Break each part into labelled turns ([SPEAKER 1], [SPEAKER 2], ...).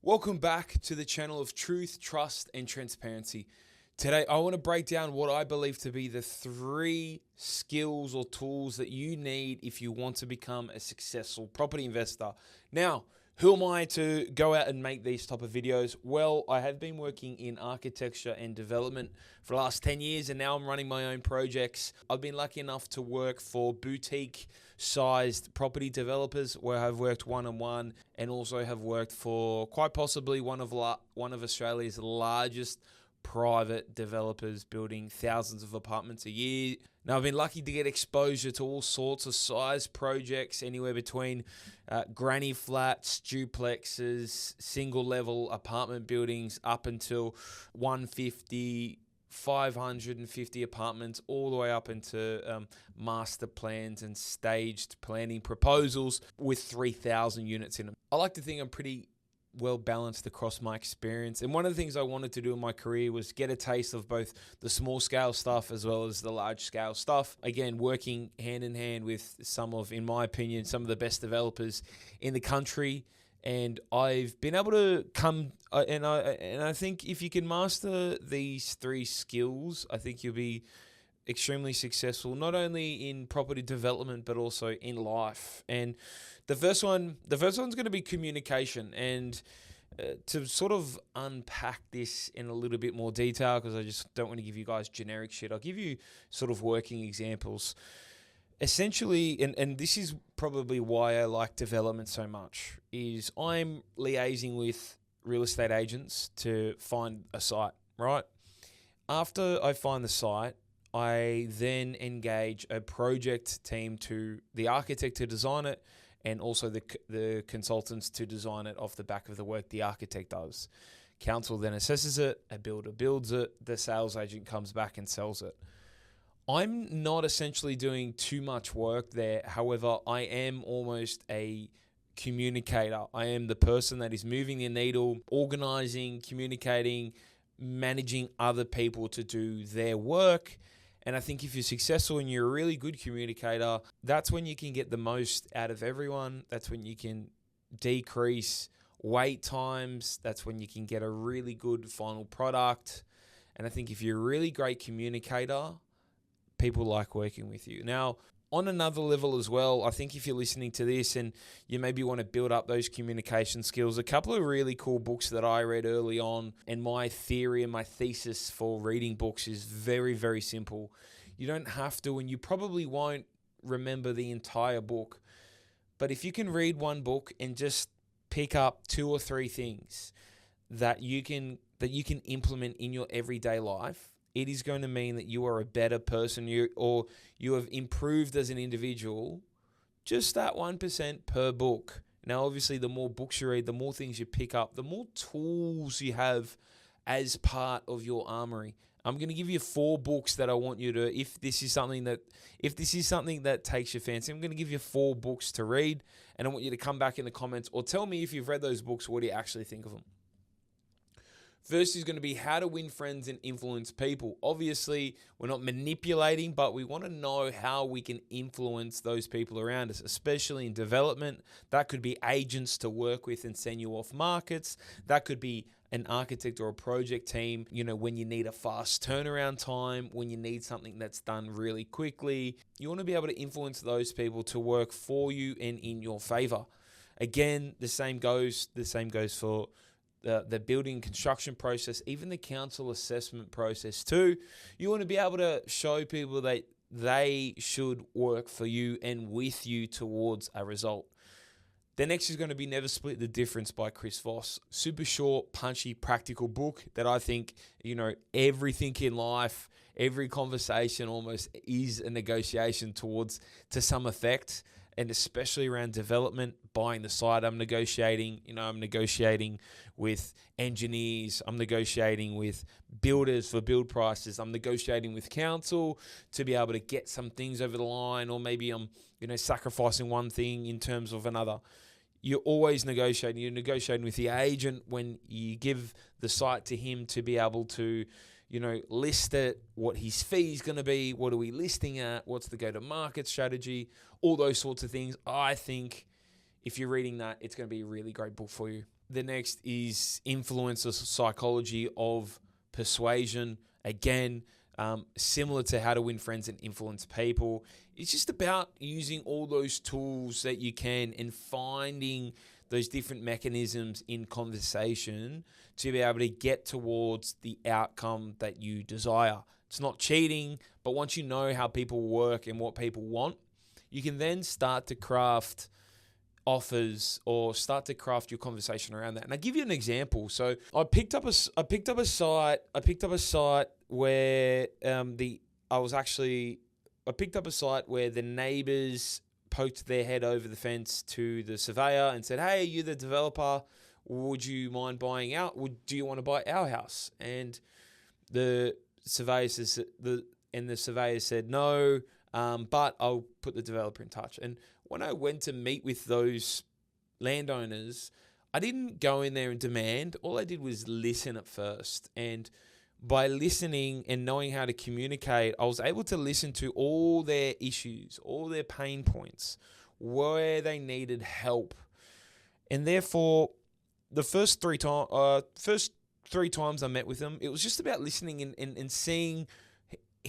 [SPEAKER 1] Welcome back to the channel of truth, trust, and transparency. Today, I want to break down what I believe to be the 3 skills or tools that you need if you want to become a successful property investor. Now, who am I to go out and make these type of videos? Well, I have been working in architecture and development for the last 10 years, and now I'm running my own projects. I've been lucky enough to work for boutique-sized property developers where I've worked one-on-one, and also have worked for quite possibly one of Australia's largest private developers building thousands of apartments a year. Now, I've been lucky to get exposure to all sorts of size projects, anywhere between granny flats, duplexes, single level apartment buildings, up until 150, 550 apartments, all the way up into master plans and staged planning proposals with 3,000 units in them. I like to think I'm pretty well balanced across my experience, and one of the things I wanted to do in my career was get a taste of both the small scale stuff as well as the large scale stuff. Again, working hand in hand with in my opinion, some of the best developers in the country, and I've been able to come and I think if you can master these 3 skills, I think you'll be extremely successful, not only in property development but also in life. And the first one's going to be communication. And to sort of unpack this in a little bit more detail, because I just don't want to give you guys generic shit, I'll give you sort of working examples. Essentially, and this is probably why I like development so much, is I'm liaising with real estate agents to find a site, right? After I find the site, I then engage a project team, to the architect to design it, and also the consultants to design it off the back of the work the architect does. Council then assesses it, a builder builds it, the sales agent comes back and sells it. I'm not essentially doing too much work there. However, I am almost a communicator. I am the person that is moving the needle, organizing, communicating, managing other people to do their work. And I think if you're successful and you're a really good communicator, that's when you can get the most out of everyone. That's when you can decrease wait times. That's when you can get a really good final product. And I think if you're a really great communicator, people like working with you. Now, on another level as well, I think if you're listening to this and you maybe want to build up those communication skills, a couple of really cool books that I read early on, and my theory and my thesis for reading books is very, very simple. You don't have to, and you probably won't remember the entire book, but if you can read one book and just pick up 2 or 3 things that you can implement in your everyday life, it is going to mean that you are a better person, or you have improved as an individual, just that 1% per book. Now, obviously, the more books you read, the more things you pick up, the more tools you have as part of your armory. I'm going to give you 4 books that I want you to, if this is something that takes your fancy, I'm going to give you 4 books to read, and I want you to come back in the comments or tell me if you've read those books, what do you actually think of them? First is going to be How to Win Friends and Influence People. Obviously, we're not manipulating, but we want to know how we can influence those people around us, especially in development. That could be agents to work with and send you off markets. That could be an architect or a project team, when you need a fast turnaround time, when you need something that's done really quickly. You want to be able to influence those people to work for you and in your favor. Again, the same goes for the building construction process, even the council assessment process too. You want to be able to show people that they should work for you and with you towards a result. The next is going to be Never Split the Difference by Chris Voss. Super short, punchy, practical book that I think, everything in life, every conversation almost is a negotiation to some effect. And especially around development, buying the site, I'm negotiating with engineers, I'm negotiating with builders for build prices, I'm negotiating with council to be able to get some things over the line, or maybe I'm, sacrificing one thing in terms of another. You're always negotiating. You're negotiating with the agent when you give the site to him to be able to, list it, what his fee is going to be, what are we listing at, what's the go-to-market strategy, all those sorts of things. I think if you're reading that, it's going to be a really great book for you. The next is influencer psychology of persuasion. Again, similar to how to win friends and influence people. It's just about using all those tools that you can and finding those different mechanisms in conversation to be able to get towards the outcome that you desire. It's not cheating, but once you know how people work and what people want, you can then start to craft offers or start to craft your conversation around that. And I'll give you an example. So I picked up a site where I picked up a site where the neighbors poked their head over the fence to the surveyor and said, "Hey, you're the developer. Would you mind buying out? Do you want to buy our house?" And the surveyor said no, but I'll put the developer in touch. And when I went to meet with those landowners, I didn't go in there and demand. All I did was listen at first. And by listening and knowing how to communicate, I was able to listen to all their issues, all their pain points, where they needed help. And therefore, the first three times I met with them, it was just about listening and seeing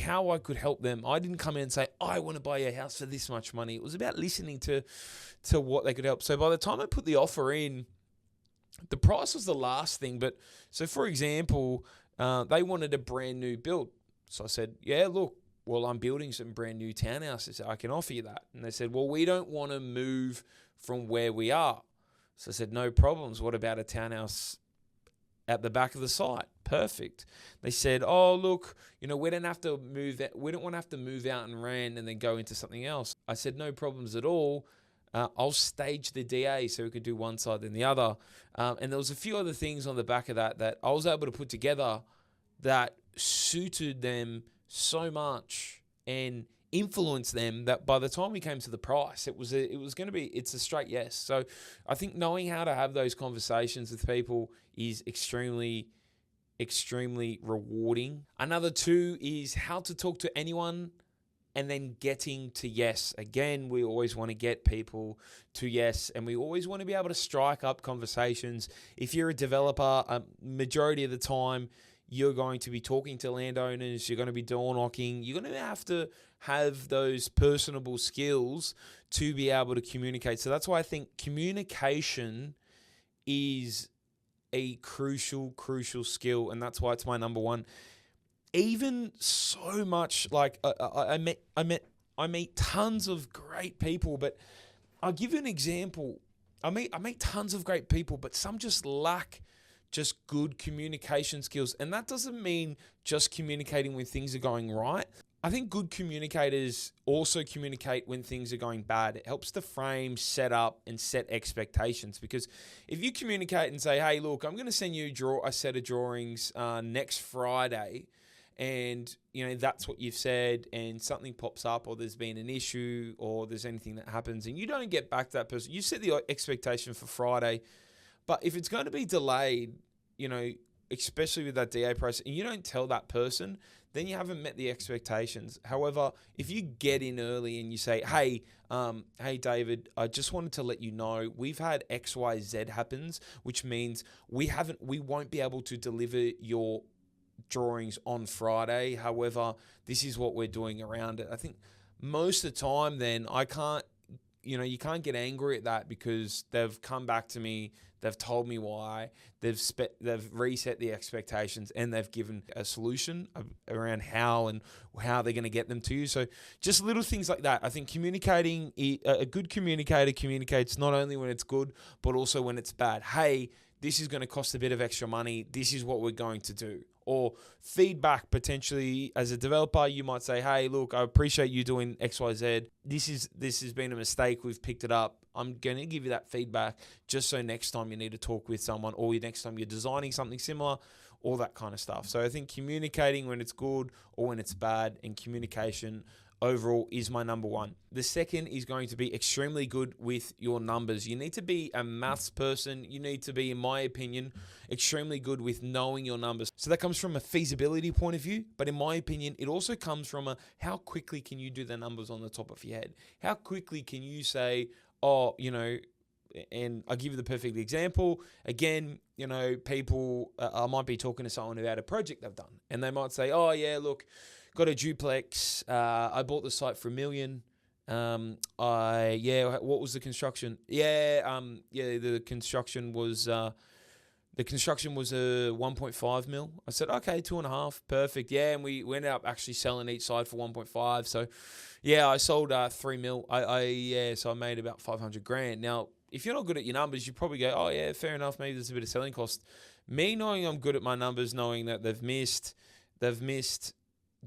[SPEAKER 1] how I could help them. I didn't come in and say, "I want to buy your house for this much money." It was about listening to what they could help. So by the time I put the offer in, the price was the last thing. But so for example, they wanted a brand new build. So I said, "Yeah, look, well, I'm building some brand new townhouses. I can offer you that." And they said, "Well, we don't want to move from where we are." So I said, "No problems. What about a townhouse at the back of the site?" Perfect. They said, "Oh, look, we don't have to move that. We don't want to have to move out and rent and then go into something else." I said, "No problems at all. I'll stage the DA so we could do one side then the other." And there was a few other things on the back of that I was able to put together that suited them so much and influenced them that by the time we came to the price, it's a straight yes. So I think knowing how to have those conversations with people is extremely, extremely rewarding. Another two is how to talk to anyone and then getting to yes. Again, we always want to get people to yes, and we always want to be able to strike up conversations. If you're a developer, majority of the time, you're going to be talking to landowners, you're going to be door knocking, you're going to have those personable skills to be able to communicate. So that's why I think communication is a crucial skill, and that's why it's my number one. Even so much like I meet tons of great people, but I'll give you an example. I meet tons of great people, but some just lack just good communication skills. And that doesn't mean just communicating when things are going right. I think good communicators also communicate when things are going bad. It helps to frame, set up, and set expectations. Because if you communicate and say, "Hey, look, I'm going to send you a set of drawings next Friday," and that's what you've said, and something pops up, or there's been an issue, or there's anything that happens, and you don't get back to that person, you set the expectation for Friday. But if it's going to be delayed, especially with that DA process, and you don't tell that person, then you haven't met the expectations. However, if you get in early and you say, "Hey, David, I just wanted to let you know we've had XYZ happens, which means we won't be able to deliver your drawings on Friday. However, this is what we're doing around it." I think most of the time, then you can't get angry at that because they've come back to me, they've told me why, they've reset the expectations, and they've given a solution around how they're going to get them to you. So just little things like that. I think a good communicator communicates not only when it's good, but also when it's bad. "Hey, this is going to cost a bit of extra money. This is what we're going to do." Or feedback, potentially as a developer, you might say, "Hey, look, I appreciate you doing XYZ. This has been a mistake. We've picked it up. I'm going to give you that feedback just so next time you need to talk with someone, or next time you're designing something similar," all that kind of stuff. So I think communicating when it's good or when it's bad, and communication overall is my number one. The second is going to be extremely good with your numbers. You need to be a maths person. You need to be, in my opinion, extremely good with knowing your numbers. So that comes from a feasibility point of view, but in my opinion, it also comes from how quickly can you do the numbers on the top of your head? How quickly can you say, "Oh, And I'll give you the perfect example. Again, people, I might be talking to someone about a project they've done, and they might say, oh yeah, look, got a duplex. I bought the site for $1 million. What was the construction? The construction was a 1.5 mil. I said, okay, 2.5, perfect. Yeah, and we ended up actually selling each side for 1.5. So, yeah, I sold 3 mil. So I made about 500 grand. Now, if you're not good at your numbers, you probably go, oh yeah, fair enough. Maybe there's a bit of selling cost. Me knowing I'm good at my numbers, knowing that they've missed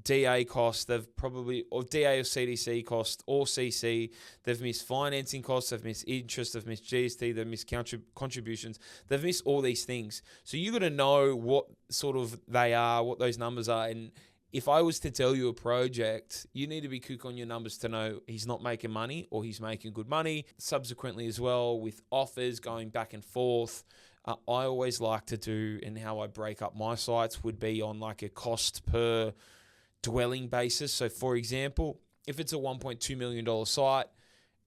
[SPEAKER 1] DA costs, or DA or CDC cost, or CC, they've missed financing costs, they've missed interest, they've missed GST, they've missed contributions, they've missed all these things. So you got to know what sort of they are, what those numbers are. And if I was to tell you a project, you need to be quick on your numbers to know he's not making money or he's making good money. Subsequently as well, with offers going back and forth, I always like to do, and how I break up my sites would be on like a cost per dwelling basis. So for example, if it's a $1.2 million site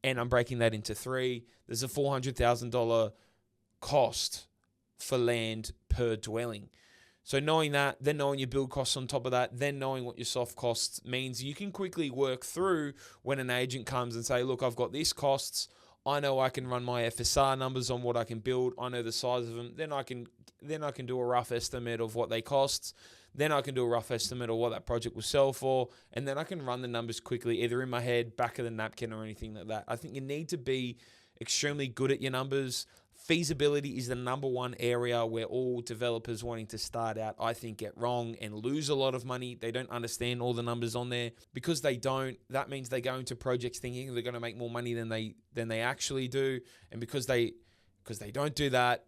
[SPEAKER 1] and I'm breaking that into 3, there's a $400,000 cost for land per dwelling. So knowing that, then knowing your build costs on top of that, then knowing what your soft costs means, you can quickly work through when an agent comes and say, look, I've got these costs. I know I can run my FSR numbers on what I can build. I know the size of them. Then I can do a rough estimate of what they cost. Then I can do a rough estimate of what that project will sell for. And then I can run the numbers quickly, either in my head, back of the napkin, or anything like that. I think you need to be extremely good at your numbers. Feasibility is the number one area where all developers wanting to start out, I think, get wrong and lose a lot of money. They don't understand all the numbers on there. Because they don't, that means they go into projects thinking they're going to make more money than they actually do. And because they don't do that,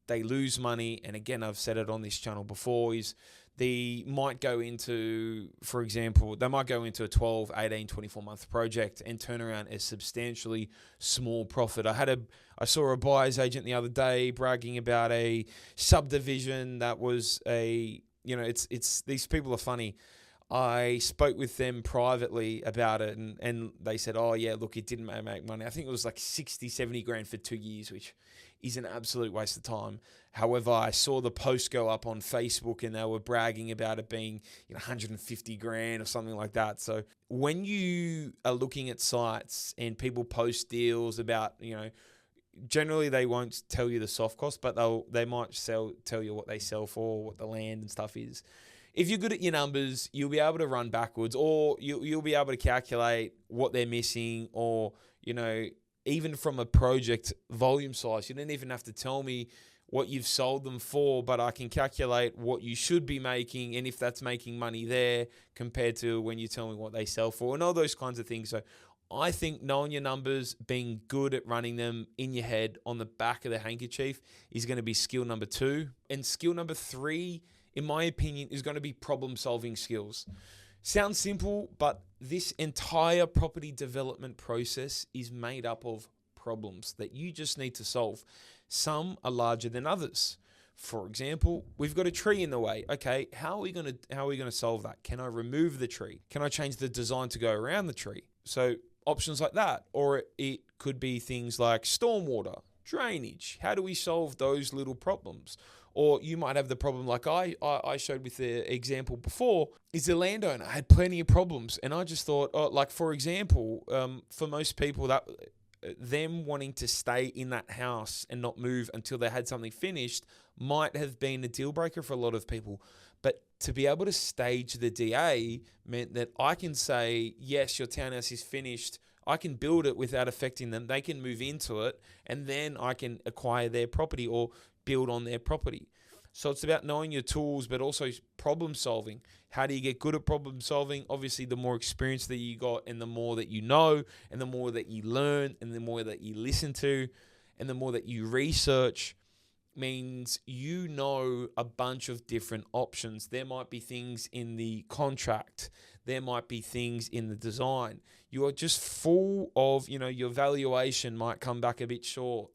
[SPEAKER 1] they lose money. And again, I've said it on this channel before, is they might go into, for example, they might go into a 12, 18, 24-month project and turn around a substantially small profit. I saw a buyer's agent the other day bragging about a subdivision that was it's these people are funny. I spoke with them privately about it, and they said, oh yeah, look, it didn't make money. I think it was like 60, 70 grand for 2 years, which is an absolute waste of time. However, I saw the post go up on Facebook and they were bragging about it being 150 grand or something like that. So when you are looking at sites and people post deals about, generally they won't tell you the soft cost, but they might tell you what they sell for, what the land and stuff is. If you're good at your numbers, you'll be able to run backwards, or you'll be able to calculate what they're missing, or, even from a project volume size. You don't even have to tell me what you've sold them for, but I can calculate what you should be making and if that's making money there compared to when you tell me what they sell for and all those kinds of things. So I think knowing your numbers, being good at running them in your head on the back of the handkerchief is going to be skill number 2. And skill number 3, in my opinion, is going to be problem-solving skills. Sounds simple, but this entire property development process is made up of problems that you just need to solve. Some are larger than others. For example, we've got a tree in the way. Okay, how are we going to solve that? Can I remove the tree? Can I change the design to go around the tree? So options like that. Or it could be things like stormwater, drainage. How do we solve those little problems? Or you might have the problem like I showed with the example before, is the landowner had plenty of problems. And I just thought, for example, for most people, that them wanting to stay in that house and not move until they had something finished might have been a deal breaker for a lot of people. But to be able to stage the DA meant that I can say, yes, your townhouse is finished. I can build it without affecting them. They can move into it, and then I can acquire their property or build on their property. So it's about knowing your tools, but also problem solving. How do you get good at problem solving? Obviously, the more experience that you got, and the more that you know, and the more that you learn, and the more that you listen to, and the more that you research, means you know a bunch of different options. There might be things in the contract. There might be things in the design. You are just full of, your valuation might come back a bit short.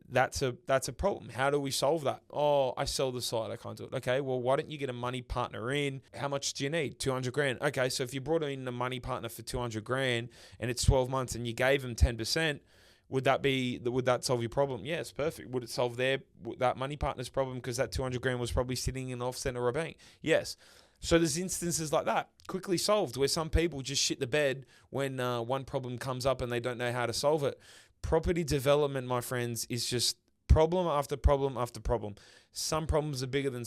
[SPEAKER 1] That's a problem. How do we solve that? Oh, I sell the site. I can't do it. Okay, well, why don't you get a money partner in? How much do you need? 200 grand. Okay, so if you brought in a money partner for 200 grand and it's 12 months and you gave them 10%, Would that solve your problem? Yeah, it's perfect. Would it solve that money partner's problem because that 200 grand was probably sitting in an offset or a bank? Yes. So there's instances like that, quickly solved, where some people just shit the bed when one problem comes up and they don't know how to solve it. Property development, my friends, is just problem after problem after problem. Some problems are bigger,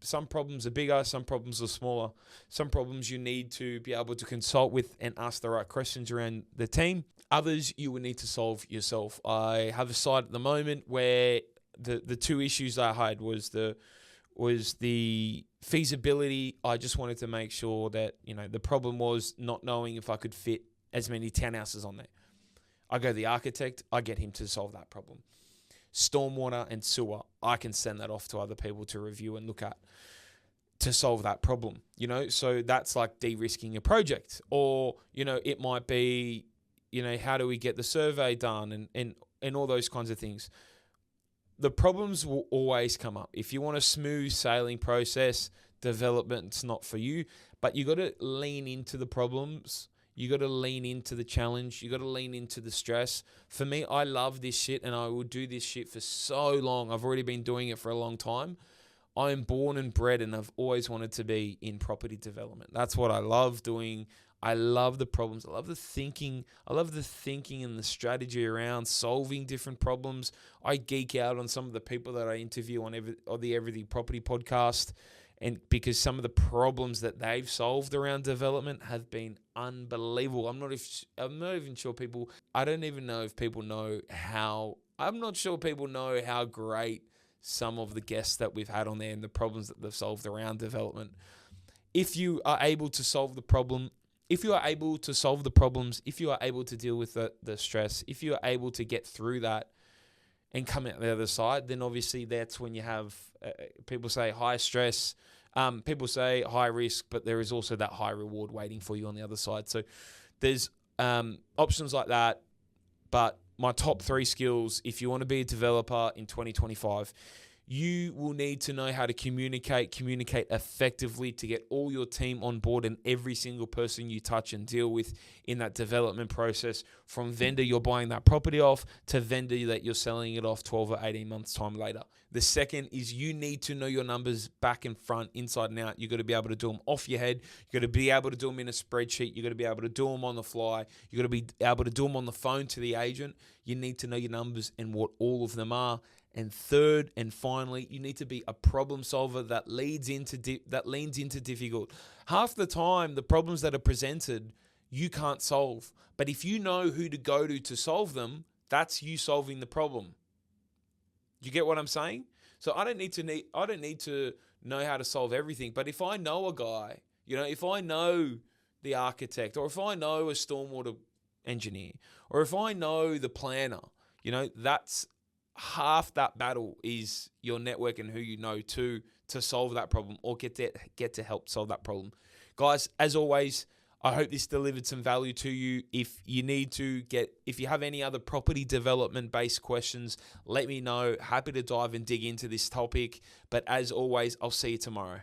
[SPEAKER 1] some problems are smaller. Some problems you need to be able to consult with and ask the right questions around the team. Others you will need to solve yourself. I have a site at the moment where the two issues I had was the feasibility. I just wanted to make sure that, the problem was not knowing if I could fit as many townhouses on there. I go to the architect, I get him to solve that problem. Stormwater and sewer, I can send that off to other people to review and look at to solve that problem, So that's like de-risking a project. Or, it might be, how do we get the survey done and all those kinds of things. The problems will always come up. If you want a smooth sailing process, development's not for you, but you got to lean into the problems. You got to lean into the challenge. You got to lean into the stress. For me, I love this shit and I will do this shit for so long. I've already been doing it for a long time. I am born and bred and I've always wanted to be in property development. That's what I love doing. I love the problems. I love the thinking. I love the thinking and the strategy around solving different problems. I geek out on some of the people that I interview on the Everything Property podcast, and because some of the problems that they've solved around development have been unbelievable. I'm not even sure people. I don't even know if people know how. I'm not sure people know how great some of the guests that we've had on there and the problems that they've solved around development. If you are able to solve the problem. If you are able to solve the problems, if you are able to deal with the stress, if you are able to get through that and come out the other side, then obviously that's when you have, people say high stress, people say high risk, but there is also that high reward waiting for you on the other side. So there's options like that, but my top 3 skills, if you want to be a developer in 2025, you will need to know how to communicate effectively to get all your team on board and every single person you touch and deal with in that development process, from vendor you're buying that property off to vendor that you're selling it off 12 or 18 months time later. The second is you need to know your numbers back and front, inside and out. You got to be able to do them off your head. You got to be able to do them in a spreadsheet. You got to be able to do them on the fly. You got to be able to do them on the phone to the agent. You need to know your numbers and what all of them are. And third and finally, you need to be a problem solver that leans into difficult. Half the time, the problems that are presented, you can't solve. But if you know who to go to solve them, that's you solving the problem. You get what I'm saying? So I don't need to know how to solve everything. But if I know a guy, if I know the architect, or if I know a stormwater engineer, or if I know the planner, that's half that battle is your network and who you know to solve that problem or get to help solve that problem. Guys, as always, I hope this delivered some value to you. If you have any other property development based questions, let me know. Happy to dive and dig into this topic. But as always, I'll see you tomorrow.